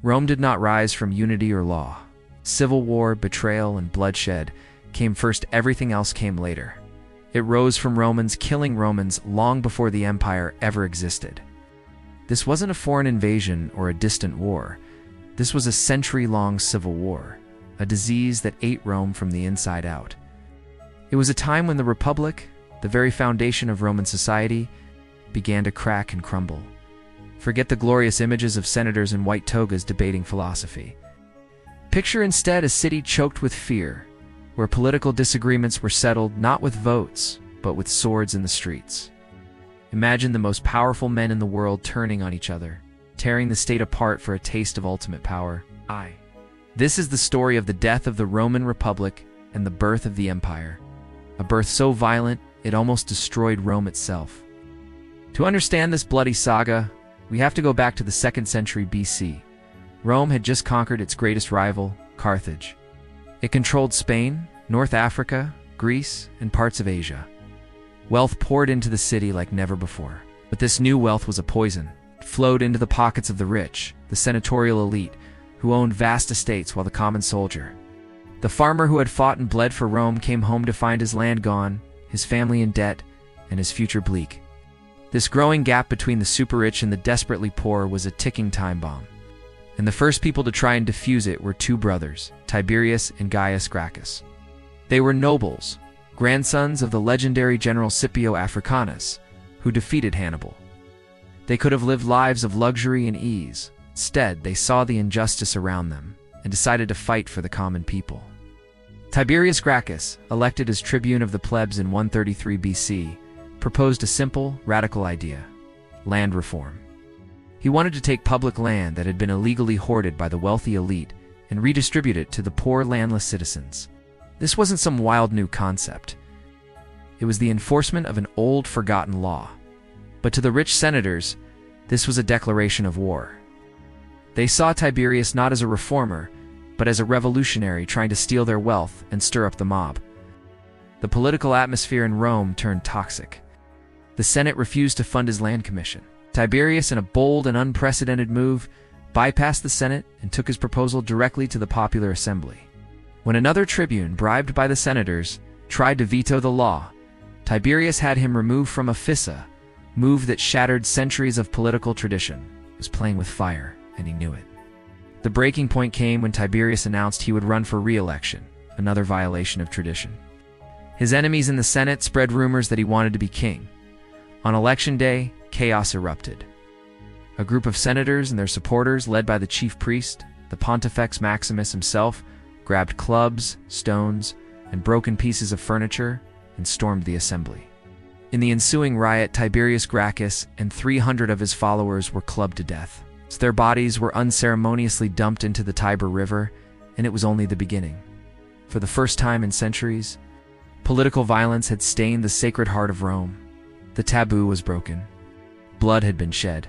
Rome did not rise from unity or law. Civil war, betrayal, and bloodshed came first, everything else came later. It rose from Romans killing Romans long before the empire ever existed. This wasn't a foreign invasion or a distant war. This was a century-long civil war, a disease that ate Rome from the inside out. It was a time when the Republic, the very foundation of Roman society, began to crack and crumble. Forget the glorious images of senators in white togas debating philosophy. Picture instead a city choked with fear, where political disagreements were settled not with votes, but with swords in the streets. Imagine the most powerful men in the world turning on each other, tearing the state apart for a taste of ultimate power. This is the story of the death of the Roman Republic and the birth of the empire, a birth so violent it almost destroyed Rome itself. To understand this bloody saga, we have to go back to the 2nd century BC. Rome had just conquered its greatest rival, Carthage. It controlled Spain, North Africa, Greece, and parts of Asia. Wealth poured into the city like never before. But this new wealth was a poison. It flowed into the pockets of the rich, the senatorial elite, who owned vast estates, while the common soldier, the farmer who had fought and bled for Rome, came home to find his land gone, his family in debt, and his future bleak. This growing gap between the super-rich and the desperately poor was a ticking time bomb. And the first people to try and defuse it were two brothers, Tiberius and Gaius Gracchus. They were nobles, grandsons of the legendary general Scipio Africanus, who defeated Hannibal. They could have lived lives of luxury and ease. Instead, they saw the injustice around them and decided to fight for the common people. Tiberius Gracchus, elected as tribune of the plebs in 133 BC, proposed a simple, radical idea: land reform. He wanted to take public land that had been illegally hoarded by the wealthy elite and redistribute it to the poor landless citizens. This wasn't some wild new concept. It was the enforcement of an old, forgotten law. But to the rich senators, this was a declaration of war. They saw Tiberius not as a reformer, but as a revolutionary trying to steal their wealth and stir up the mob. The political atmosphere in Rome turned toxic. The Senate refused to fund his land commission. Tiberius, in a bold and unprecedented move, bypassed the Senate and took his proposal directly to the popular assembly. When another tribune, bribed by the senators, tried to veto the law, Tiberius had him removed from office, a move that shattered centuries of political tradition. He was playing with fire, and he knew it. The breaking point came when Tiberius announced he would run for re-election, another violation of tradition. His enemies in the Senate spread rumors that he wanted to be king. On election day, chaos erupted. A group of senators and their supporters, led by the chief priest, the Pontifex Maximus himself, grabbed clubs, stones, and broken pieces of furniture and stormed the assembly. In the ensuing riot, Tiberius Gracchus and 300 of his followers were clubbed to death. Their bodies were unceremoniously dumped into the Tiber River, and it was only the beginning. For the first time in centuries, political violence had stained the sacred heart of Rome. The taboo was broken. Blood had been shed.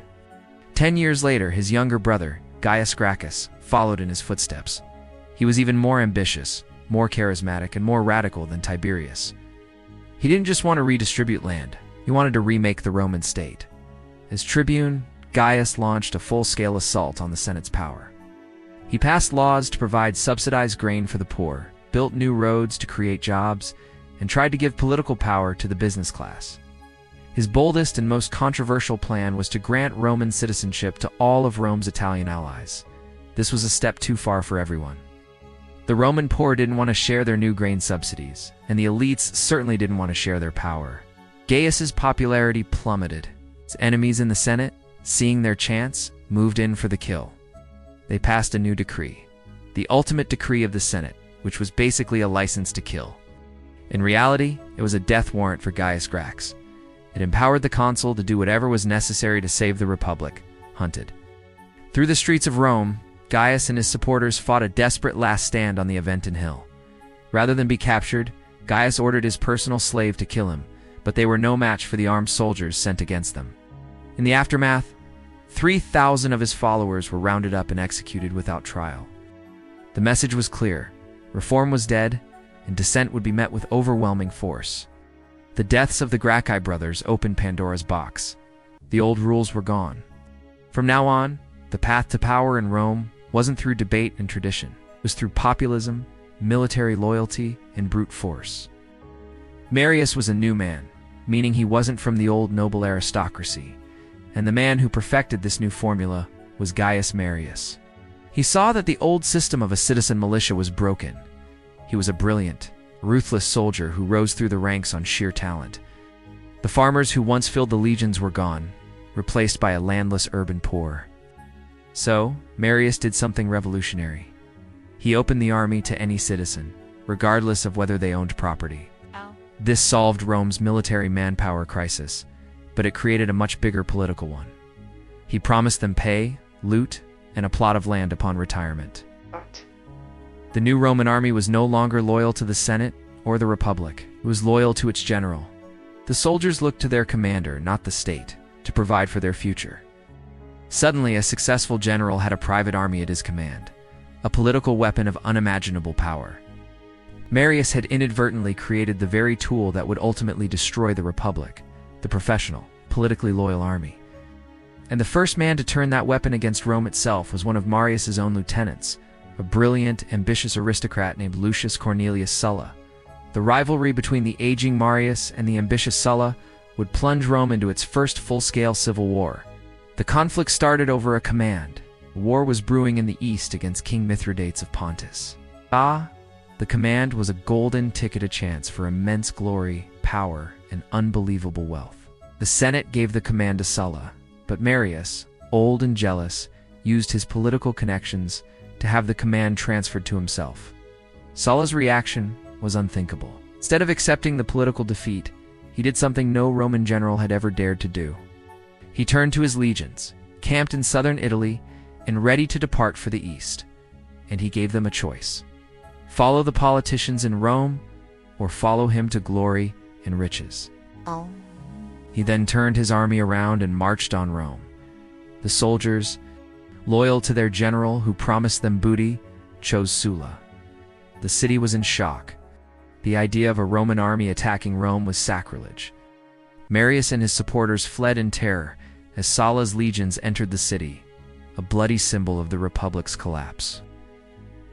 10 years later, his younger brother, Gaius Gracchus, followed in his footsteps. He was even more ambitious, more charismatic, and more radical than Tiberius. He didn't just want to redistribute land, he wanted to remake the Roman state. As tribune, Gaius launched a full-scale assault on the Senate's power. He passed laws to provide subsidized grain for the poor, built new roads to create jobs, and tried to give political power to the business class. His boldest and most controversial plan was to grant Roman citizenship to all of Rome's Italian allies. This was a step too far for everyone. The Roman poor didn't want to share their new grain subsidies, and the elites certainly didn't want to share their power. Gaius's popularity plummeted. His enemies in the Senate, seeing their chance, moved in for the kill. They passed a new decree, the ultimate decree of the Senate, which was basically a license to kill. In reality, it was a death warrant for Gaius Gracchus. It empowered the consul to do whatever was necessary to save the Republic, hunted. Through the streets of Rome, Gaius and his supporters fought a desperate last stand on the Aventin Hill. Rather than be captured, Gaius ordered his personal slave to kill him, but they were no match for the armed soldiers sent against them. In the aftermath, 3,000 of his followers were rounded up and executed without trial. The message was clear: reform was dead, and dissent would be met with overwhelming force. The deaths of the Gracchi brothers opened Pandora's box. The old rules were gone. From now on, the path to power in Rome wasn't through debate and tradition. It was through populism, military loyalty, and brute force. Marius was a new man, meaning he wasn't from the old noble aristocracy, and the man who perfected this new formula was Gaius Marius. He saw that the old system of a citizen militia was broken. He was a brilliant, ruthless soldier who rose through the ranks on sheer talent. The farmers who once filled the legions were gone, replaced by a landless urban poor. So, Marius did something revolutionary. He opened the army to any citizen, regardless of whether they owned property. This solved Rome's military manpower crisis, but it created a much bigger political one. He promised them pay, loot, and a plot of land upon retirement. The new Roman army was no longer loyal to the Senate or the Republic. It was loyal to its general. The soldiers looked to their commander, not the state, to provide for their future. Suddenly, a successful general had a private army at his command, a political weapon of unimaginable power. Marius had inadvertently created the very tool that would ultimately destroy the Republic, the professional, politically loyal army. And the first man to turn that weapon against Rome itself was one of Marius's own lieutenants, a brilliant, ambitious aristocrat named Lucius Cornelius Sulla. The rivalry between the aging Marius and the ambitious Sulla would plunge Rome into its first full-scale civil war. The conflict started over a command. War was brewing in the east against King Mithridates of Pontus. The command was a golden ticket a chance for immense glory, power, and unbelievable wealth. The Senate gave the command to Sulla, but Marius, old and jealous, used his political connections to have the command transferred to himself. Sulla's reaction was unthinkable. Instead of accepting the political defeat, he did something no Roman general had ever dared to do. He turned to his legions, camped in southern Italy, and ready to depart for the east. And he gave them a choice. Follow the politicians in Rome, or follow him to glory and riches. He then turned his army around and marched on Rome. The soldiers, loyal to their general who promised them booty, chose Sulla. The city was in shock. The idea of a Roman army attacking Rome was sacrilege. Marius and his supporters fled in terror as Sulla's legions entered the city, a bloody symbol of the Republic's collapse.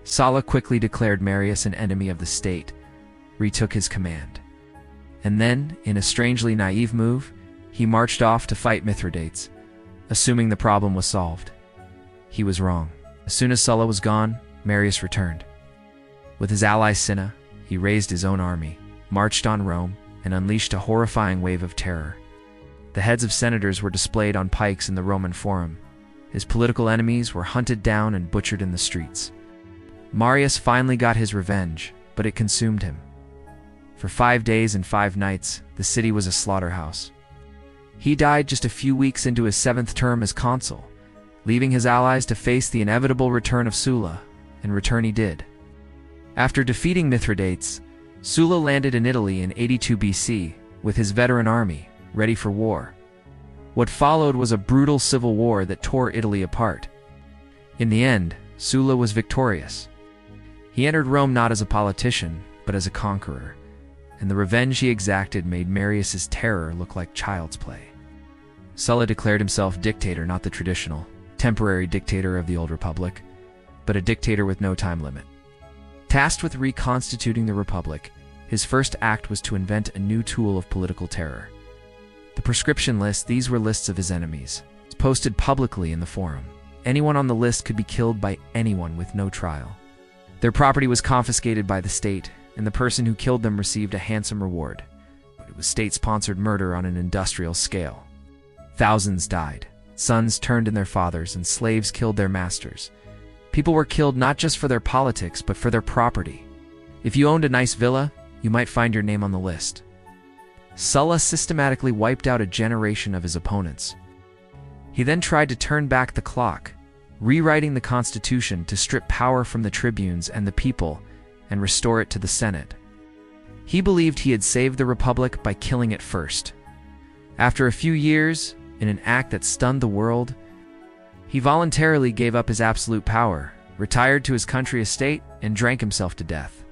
Sulla quickly declared Marius an enemy of the state, retook his command. And then, in a strangely naive move, he marched off to fight Mithridates, assuming the problem was solved. He was wrong. As soon as Sulla was gone, Marius returned. With his ally Cinna, he raised his own army, marched on Rome, and unleashed a horrifying wave of terror. The heads of senators were displayed on pikes in the Roman Forum. His political enemies were hunted down and butchered in the streets. Marius finally got his revenge, but it consumed him. For 5 days and 5 nights, the city was a slaughterhouse. He died just a few weeks into his 7th term as consul, leaving his allies to face the inevitable return of Sulla, and return he did. After defeating Mithridates, Sulla landed in Italy in 82 BC with his veteran army, ready for war. What followed was a brutal civil war that tore Italy apart. In the end, Sulla was victorious. He entered Rome not as a politician, but as a conqueror, and the revenge he exacted made Marius's terror look like child's play. Sulla declared himself dictator, not the traditional, temporary dictator of the old republic, but a dictator with no time limit. Tasked with reconstituting the republic, his first act was to invent a new tool of political terror. The proscription list, these were lists of his enemies, posted publicly in the forum. Anyone on the list could be killed by anyone with no trial. Their property was confiscated by the state, and the person who killed them received a handsome reward. But it was state-sponsored murder on an industrial scale. Thousands died. Sons turned in their fathers, and slaves killed their masters. People were killed not just for their politics, but for their property. If you owned a nice villa, you might find your name on the list. Sulla systematically wiped out a generation of his opponents. He then tried to turn back the clock, rewriting the Constitution to strip power from the tribunes and the people and restore it to the Senate. He believed he had saved the Republic by killing it first. After a few years, in an act that stunned the world, he voluntarily gave up his absolute power, retired to his country estate, and drank himself to death.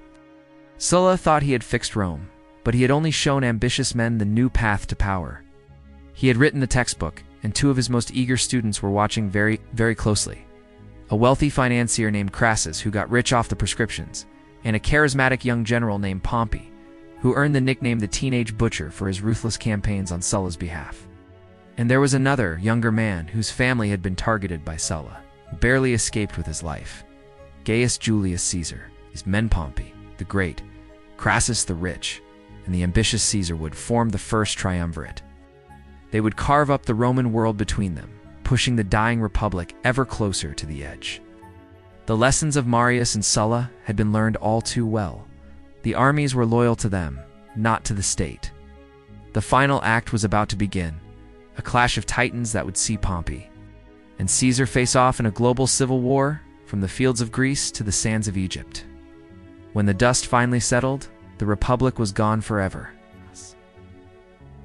Sulla thought he had fixed Rome, but he had only shown ambitious men the new path to power. He had written the textbook, and 2 of his most eager students were watching very, very closely. a wealthy financier named Crassus who got rich off the prescriptions, and a charismatic young general named Pompey, who earned the nickname the Teenage Butcher for his ruthless campaigns on Sulla's behalf. And there was another, younger man whose family had been targeted by Sulla, who barely escaped with his life. Gaius Julius Caesar, his men Pompey, the Great, Crassus the Rich, and the ambitious Caesar would form the first triumvirate. They would carve up the Roman world between them, pushing the dying republic ever closer to the edge. The lessons of Marius and Sulla had been learned all too well. The armies were loyal to them, not to the state. The final act was about to begin, a clash of titans that would see Pompey and Caesar face off in a global civil war from the fields of Greece to the sands of Egypt. When the dust finally settled, the republic was gone forever.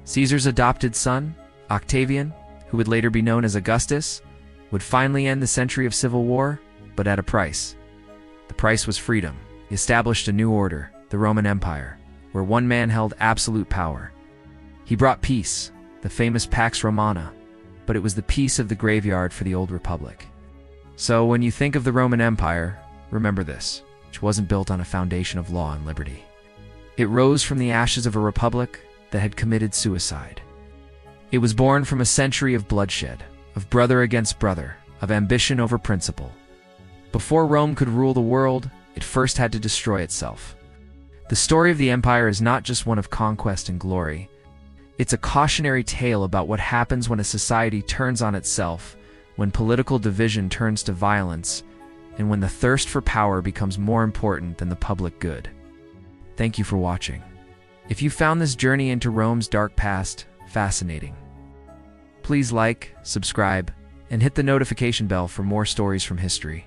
Caesar's adopted son, Octavian, who would later be known as Augustus, would finally end the century of civil war, but at a price. The price was freedom. He established a new order, the Roman Empire, where one man held absolute power. He brought peace, the famous Pax Romana, but it was the peace of the graveyard for the old republic. So when you think of the Roman Empire, remember this, which wasn't built on a foundation of law and liberty. It rose from the ashes of a republic that had committed suicide. It was born from a century of bloodshed, of brother against brother, of ambition over principle. Before Rome could rule the world, it first had to destroy itself. The story of the empire is not just one of conquest and glory. It's a cautionary tale about what happens when a society turns on itself, when political division turns to violence, and when the thirst for power becomes more important than the public good. Thank you for watching. If you found this journey into Rome's dark past fascinating, please like, subscribe, and hit the notification bell for more stories from history.